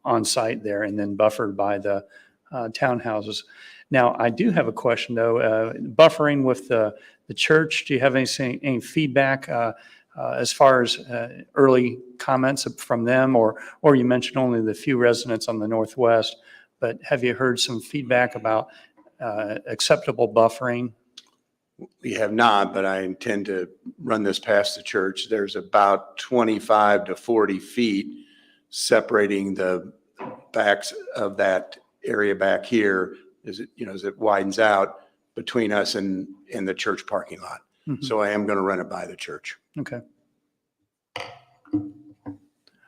on site there and then buffered by the townhouses. Now, I do have a question though, buffering with the church, do you have any feedback as far as early comments from them, or you mentioned only the few residents on the northwest, but have you heard some feedback about acceptable buffering? We have not, but I intend to run this past the church. There's about 25 to 40 feet separating the backs of that area back here as it widens out between us and the church parking lot. Mhm. So I am going to run it by the church. Okay.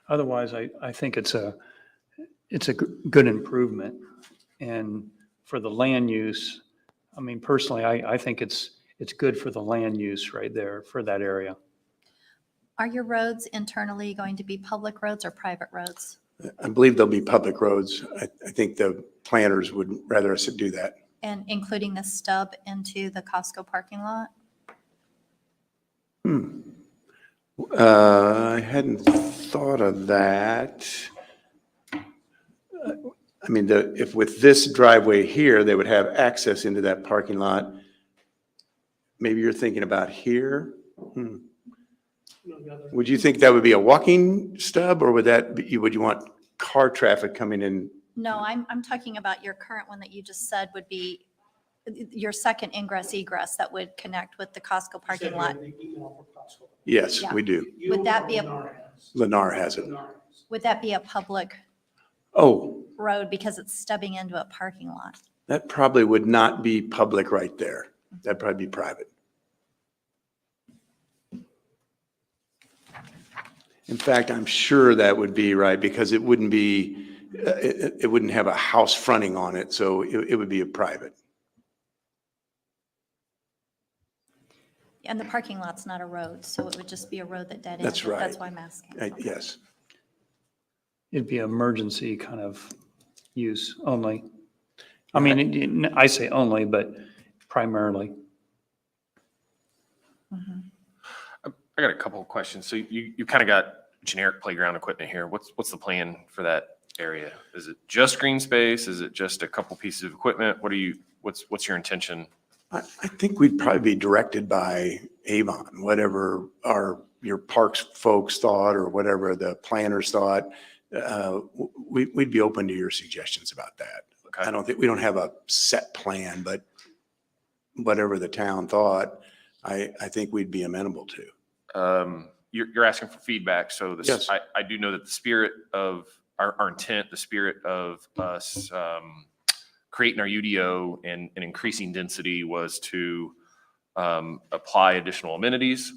Otherwise, I think it's a good improvement. And for the land use, I mean, personally, I think it's good for the land use right there for that area. Are your roads internally going to be public roads or private roads? I believe there'll be public roads. I think the planners would rather us do that. And including the stub into the Costco parking lot? I hadn't thought of that. I mean, if with this driveway here, they would have access into that parking lot. Maybe you're thinking about here? Would you think that would be a walking stub, or would you want car traffic coming in? No, I'm talking about your current one that you just said would be your second ingress egress that would connect with the Costco parking lot. Yes, Yeah. we do. Would that be Lennar has it. Would that be a public Oh, road because it's stubbing into a parking lot? that probably would not be public right there. That'd probably be private. In fact, I'm sure that would be right because it wouldn't be, it wouldn't have a house fronting on it, so it would be a private. And the parking lot's not a road, so it would just be a road that dead ends. That's right. That's why I'm asking. Okay. Yes. It'd be emergency kind of use only. I mean, I say only, but primarily. I got a couple of questions. So you kind of got generic playground equipment here. What's the plan for that area? Is it just green space? Is it just a couple pieces of equipment? What's your intention? I think we'd probably be directed by Avon, whatever your parks folks thought or whatever the planners thought. We'd be open to your suggestions about that. Okay. We don't have a set plan, but whatever the town thought, I think we'd be amenable to. You're asking for feedback, so Yes. I do know that the spirit of our intent, the spirit of us creating our UDO and increasing density was to apply additional amenities.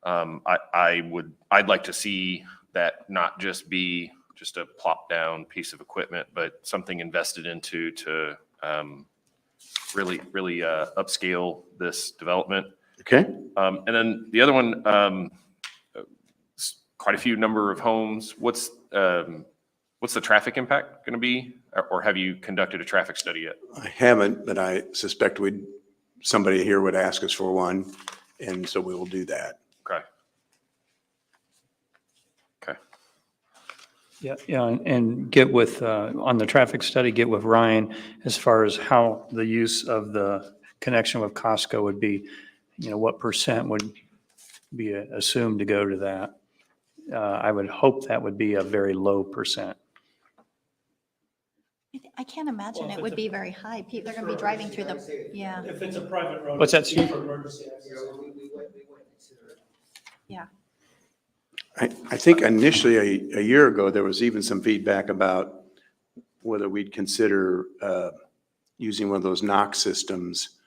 I'd like to see that not just be just a plop down piece of equipment, but something invested into to really upscale this development. Okay? And then the other one, quite a few number of homes. What's the traffic impact going to be? Or have you conducted a traffic study yet? I haven't, but I suspect somebody here would ask us for one, and so we will do that. Okay. Okay. Yeah, and get with, on the traffic study, get with Ryan as far as how the use of the connection with Costco would be, what percent would be assumed to go to that. I would hope that would be a very low percent. I can't imagine Well, if it would it's be very high. They're going to be driving through the, yeah, If it's a private road. What's that, it's Steve? for emergency access. yeah. I think initially, a year ago, there was even some feedback about whether we'd consider using one of those knock systems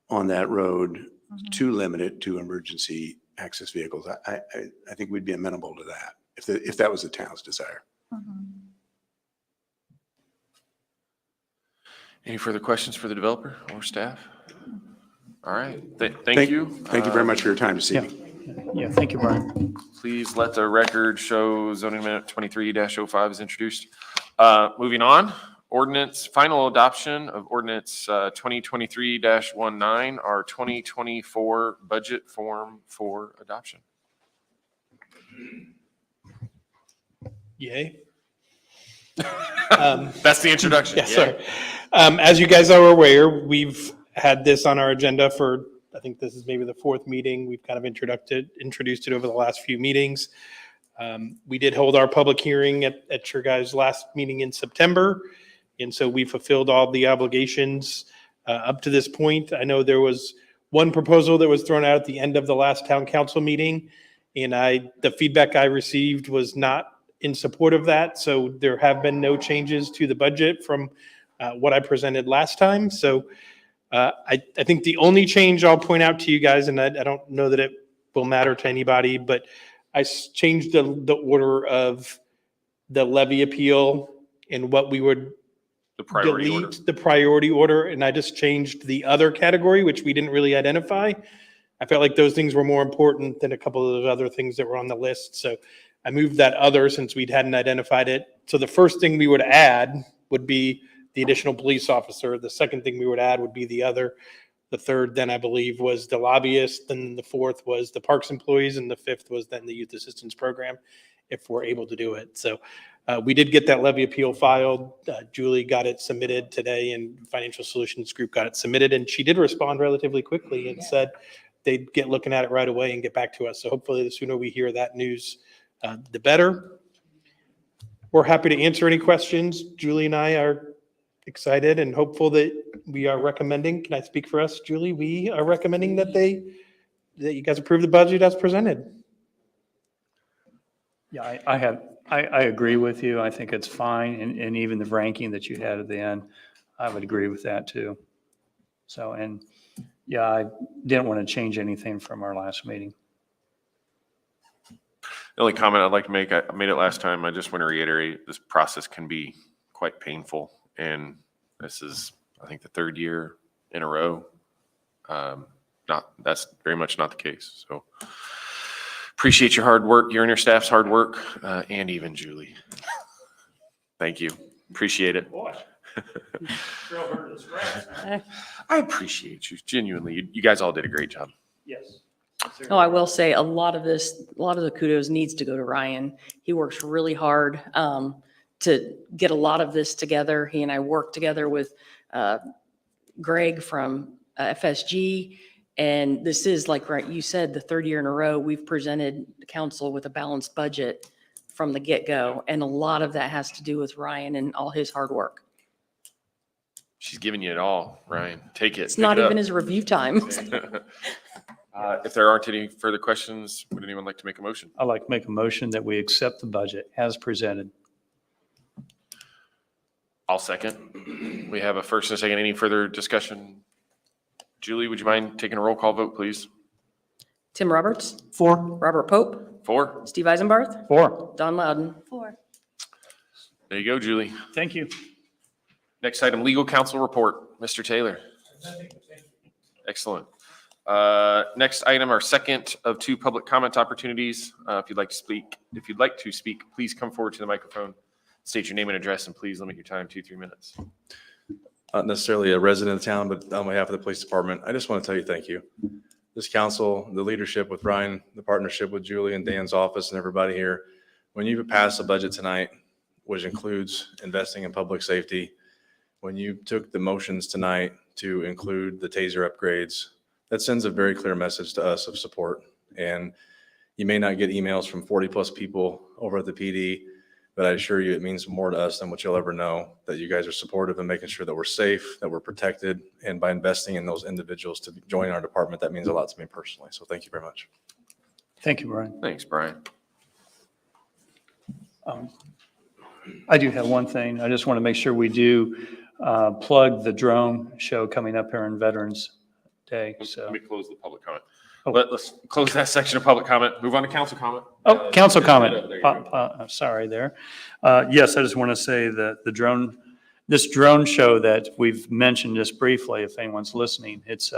on that road to limit it to emergency access vehicles. I think we'd be amenable to that if that was the town's desire. Mhm. Any further questions for the developer or staff? All right. Thank you. Thank you very much for your time this evening. Yeah, thank you, Brian. Please let the record show zoning amendment 23-05 is introduced. Moving on, final adoption of ordinance 2023-19, our 2024 budget form for adoption. Yay. That's the introduction. Yes, sir. As you guys are aware, we've had this on our agenda for, I think this is maybe the fourth meeting. We've kind of introduced it over the last few meetings. We did hold our public hearing at your guys' last meeting in September. And so we fulfilled all the obligations up to this point. I know there was one proposal that was thrown out at the end of the last town council meeting. And the feedback I received was not in support of that. So there have been no changes to the budget from what I presented last time. So I think the only change I'll point out to you guys, and I don't know that it will matter to anybody, but I changed the order of the levy appeal and what we would The priority order. delete the priority order. And I just changed the other category, which we didn't really identify. I felt like those things were more important than a couple of those other things that were on the list. So I moved that other since we hadn't identified it. So the first thing we would add would be the additional police officer. The second thing we would add would be the other. The third then I believe was the lobbyist. Then the fourth was the parks employees. And the fifth was then the youth assistance program, if we're able to do it. So we did get that levy appeal filed. Julie got it submitted today and Financial Solutions Group got it submitted. And she did respond relatively quickly and said they'd get looking at it right away and get back to us. So hopefully the sooner we hear that news, the better. We're happy to answer any questions. Julie and I are excited and hopeful that we are recommending, can I speak for us, Julie? We are recommending that you guys approve the budget as presented. Yeah, I agree with you. I think it's fine. And even the ranking that you had at the end, I would agree with that too. So, and yeah, I didn't want to change anything from our last meeting. The only comment I'd like to make, I made it last time, I just want to reiterate, this process can be quite painful. And this is, I think, the third year in a row. That's very much not the case. So appreciate your hard work, your and your staff's hard work, and even Julie. Thank you. Appreciate it. Boy. Real hurt to scratch. I appreciate you, genuinely. You guys all did a great job. Yes. Oh, I will say a lot of the kudos needs to go to Ryan. He works really hard to get a lot of this together. He and I work together with Greg from FSG. And this is, like you said, the third year in a row, we've presented the council with a balanced budget from the get-go. And a lot of that has to do with Ryan and all his hard work. She's giving you it all, Ryan. Take it. It's not even his review time. If there aren't any further questions, would anyone like to make a motion? I'd like to make a motion that we accept the budget as presented. I'll second. We have a first and a second. Any further discussion? Julie, would you mind taking a roll call vote, please? Tim Roberts, 4. Robert Pope, 4. Steve Eisenbarth, 4. Don Loudon. 4. There you go, Julie. Thank you. Next item, legal counsel report. Mr. Taylor. Excellent. Next item, our second of 2 public comment opportunities. If you'd like to speak, please come forward to the microphone, state your name and address, and please limit your time to 3 minutes. Not necessarily a resident of town, but on behalf of the police department, I just want to tell you thank you. This council, the leadership with Brian, the partnership with Julie and Dan's office and everybody here, when you pass a budget tonight, which includes investing in public safety, when you took the motions tonight to include the TASER upgrades, that sends a very clear message to us of support. And you may not get emails from 40+ people over at the PD, but I assure you it means more to us than what you'll ever know, that you guys are supportive and making sure that we're safe, that we're protected. And by investing in those individuals to join our department, that means a lot to me personally. So thank you very much. Thank you, Brian. Thanks, Brian. I do have one thing. I just want to make sure we do plug the drone show coming up here on Veterans Day. So, Let me close the public comment. Oh. Let's close that section of public comment. Move on to council comment. council comment. There you go. Sorry there. Yes, I just want to say that this drone show that we've mentioned just briefly, if anyone's listening, it's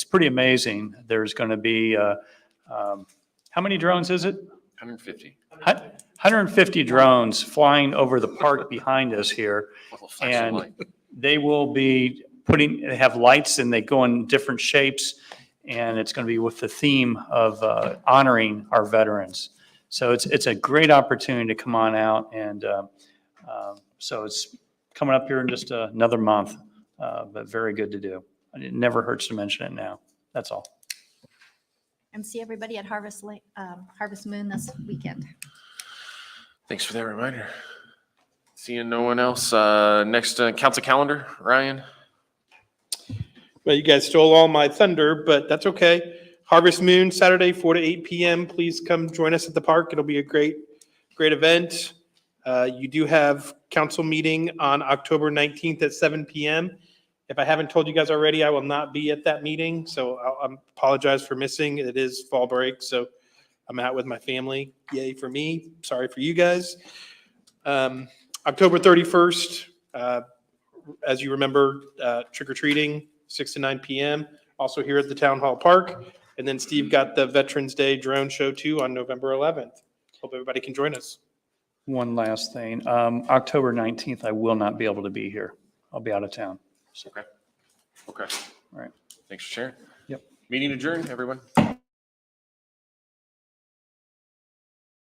pretty amazing. There's going to be, how many drones is it? 150. 150 drones flying over the park behind us here. Little flashing And light. they will be they have lights and they go in different shapes. And it's going to be with the theme of honoring our veterans. So it's a great opportunity to come on out. And so it's coming up here in just another month, but very good to do. It never hurts to mention it now. That's all. And see everybody at Harvest Moon this weekend. Thanks for that reminder. Seeing no one else. Next, council calendar, Ryan. Well, you guys stole all my thunder, but that's okay. Harvest Moon, Saturday, 4 to 8 p.m. Please come join us at the park. It'll be a great event. You do have council meeting on October 19th at 7 p.m. If I haven't told you guys already, I will not be at that meeting, so I apologize for missing. It is fall break, so I'm out with my family. Yay for me. Sorry for you guys. October 31st, as you remember, trick-or-treating, 6 to 9 p.m. Also here at the Town Hall Park. And then Steve got the Veterans Day drone show too on November 11th. Hope everybody can join us. One last thing. October 19th, I will not be able to be here. I'll be out of town. Okay. All right. Thanks for sharing. Yep. Meeting adjourned, everyone.